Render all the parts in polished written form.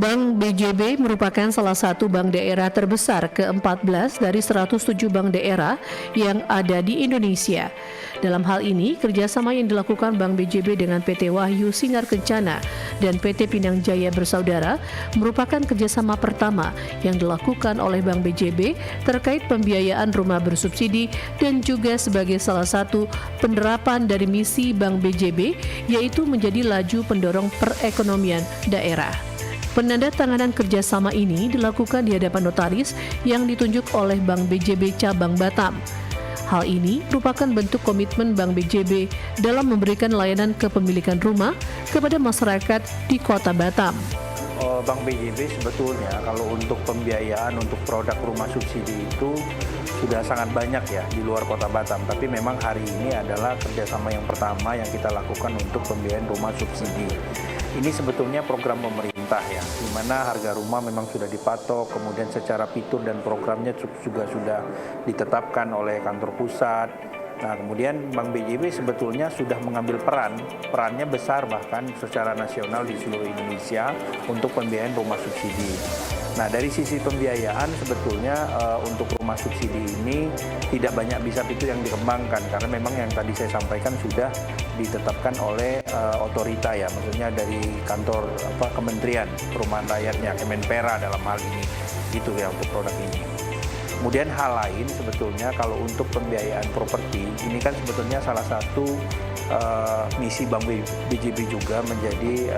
Bank BJB merupakan salah satu bank daerah terbesar ke-14 dari 107 bank daerah yang ada di Indonesia. Dalam hal ini, kerjasama yang dilakukan Bank BJB dengan PT Wahyu Sinar Kencana dan PT Pinang Jaya Bersaudara merupakan kerjasama pertama yang dilakukan oleh Bank BJB terkait pembiayaan rumah bersubsidi dan juga sebagai salah satu penerapan dari misi Bank BJB, yaitu menjadi laju pendorong perekonomian daerah. Penandatanganan kerjasama ini dilakukan di hadapan notaris yang ditunjuk oleh Bank BJB Cabang Batam. Hal ini merupakan bentuk komitmen Bank BJB dalam memberikan layanan kepemilikan rumah kepada masyarakat di Kota Batam. Bank BJB sebetulnya kalau untuk pembiayaan untuk produk rumah subsidi itu sudah sangat banyak ya di luar Kota Batam. Tapi memang hari ini adalah kerjasama yang pertama yang kita lakukan untuk pembiayaan rumah subsidi. Ini sebetulnya program pemerintah ya, di mana harga rumah memang sudah dipatok, kemudian secara fitur dan programnya juga sudah ditetapkan oleh kantor pusat. Nah, kemudian Bank BJB sebetulnya sudah mengambil perannya besar bahkan secara nasional di seluruh Indonesia untuk pembiayaan rumah subsidi. Nah, dari sisi pembiayaan sebetulnya untuk rumah subsidi ini tidak banyak bisa fitur yang dikembangkan karena memang yang tadi saya sampaikan sudah ditetapkan oleh otorita ya, maksudnya dari kantor Kementerian Perumahan Rakyatnya, Kemenpera dalam hal ini, gitu ya untuk produk ini. Kemudian hal lain sebetulnya kalau untuk pembiayaan properti, ini kan sebetulnya salah satu misi Bank BJB juga menjadi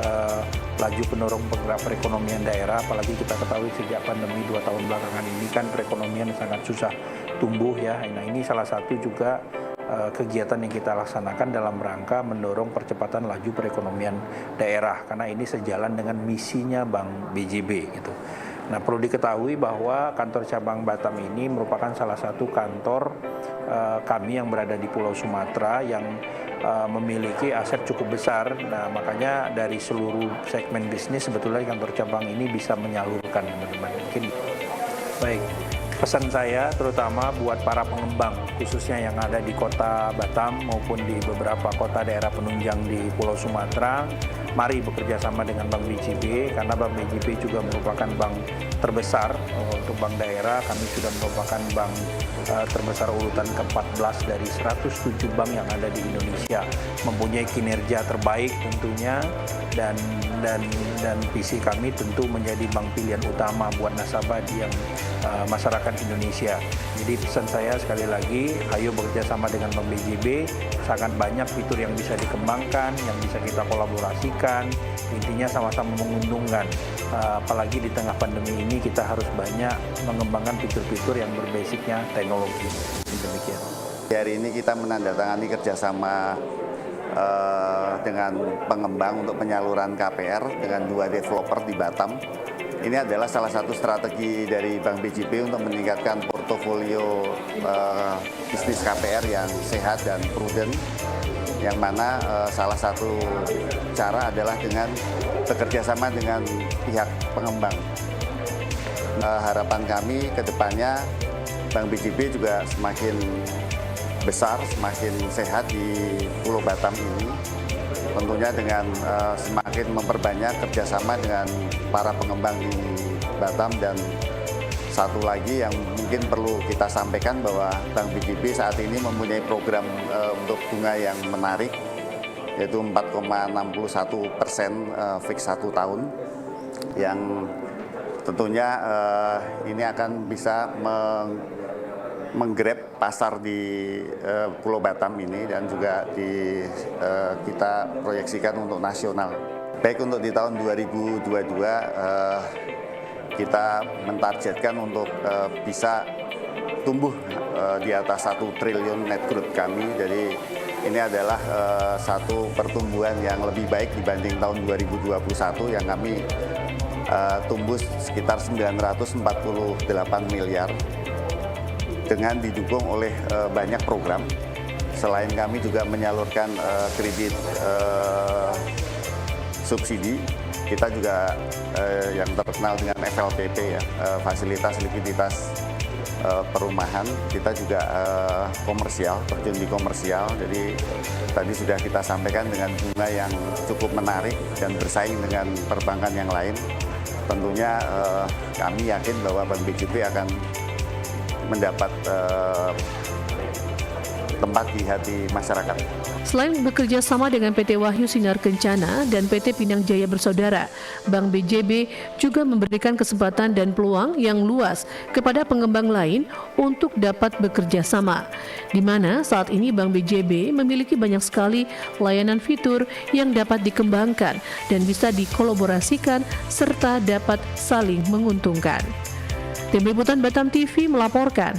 laju pendorong penggerak perekonomian daerah, apalagi kita ketahui sejak pandemi 2 tahun belakangan ini kan perekonomian sangat susah tumbuh ya. Nah, ini salah satu juga kegiatan yang kita laksanakan dalam rangka mendorong percepatan laju perekonomian daerah, karena ini sejalan dengan misinya Bank BJB gitu. Nah, perlu diketahui bahwa kantor cabang Batam ini merupakan salah satu kantor kami yang berada di Pulau Sumatera yang memiliki aset cukup besar. Nah, makanya dari seluruh segmen bisnis sebetulnya kantor cabang ini bisa menyalurkan teman-teman. Mungkin baik. Pesan saya terutama buat para pengembang khususnya yang ada di Kota Batam maupun di beberapa kota daerah penunjang di Pulau Sumatera, mari bekerja sama dengan Bank BJB karena Bank BJB juga merupakan bank terbesar untuk bank daerah. Kami sudah merupakan bank terbesar urutan ke-14 dari 107 bank yang ada di Indonesia, mempunyai kinerja terbaik tentunya dan visi kami tentu menjadi bank pilihan utama buat nasabah yang masyarakat Indonesia. Jadi pesan saya sekali lagi, ayo bekerja sama dengan Bank BJB, sangat banyak fitur yang bisa dikembangkan, yang bisa kita kolaborasikan, intinya sama-sama menguntungkan. Apalagi di tengah pandemi ini kita harus banyak mengembangkan fitur-fitur yang berbasicnya teknologi. Demikian. Hari ini kita menandatangani kerjasama dengan pengembang untuk penyaluran KPR dengan 2 developer di Batam. Ini adalah salah satu strategi dari Bank BJB untuk meningkatkan portofolio bisnis KPR yang sehat dan prudent, yang mana salah satu cara adalah dengan bekerja sama dengan pihak pengembang. Harapan kami ke depannya Bank BJB juga semakin besar, semakin sehat di Pulau Batam ini. Tentunya dengan semakin memperbanyak kerjasama dengan para pengembang di Batam. Dan satu lagi yang mungkin perlu kita sampaikan bahwa Bank BJB saat ini mempunyai program untuk bunga yang menarik, yaitu 4,61% fix 1 tahun, yang tentunya ini akan bisa menggrab pasar di Pulau Batam ini dan juga kita proyeksikan untuk nasional. Baik untuk di tahun 2022 kita mentargetkan untuk bisa tumbuh di atas 1 triliun net growth kami. Jadi ini adalah satu pertumbuhan yang lebih baik dibanding tahun 2021 yang kami tumbuh sekitar 948 miliar. Dengan didukung oleh banyak program. Selain kami juga menyalurkan kredit subsidi, kita juga yang terkenal dengan FLPP ya, fasilitas likuiditas perumahan, kita juga komersial, terjun di komersial. Jadi tadi sudah kita sampaikan dengan bunga yang cukup menarik dan bersaing dengan perbankan yang lain. tentunya kami yakin bahwa Bank BJB akan mendapat tempat di hati masyarakat. Selain bekerja sama dengan PT Wahyu Sinar Kencana dan PT Pinang Jaya Bersaudara, Bank BJB juga memberikan kesempatan dan peluang yang luas kepada pengembang lain untuk dapat bekerja sama. Di mana saat ini Bank BJB memiliki banyak sekali layanan fitur yang dapat dikembangkan dan bisa dikolaborasikan serta dapat saling menguntungkan. Tim Liputan Batam TV melaporkan.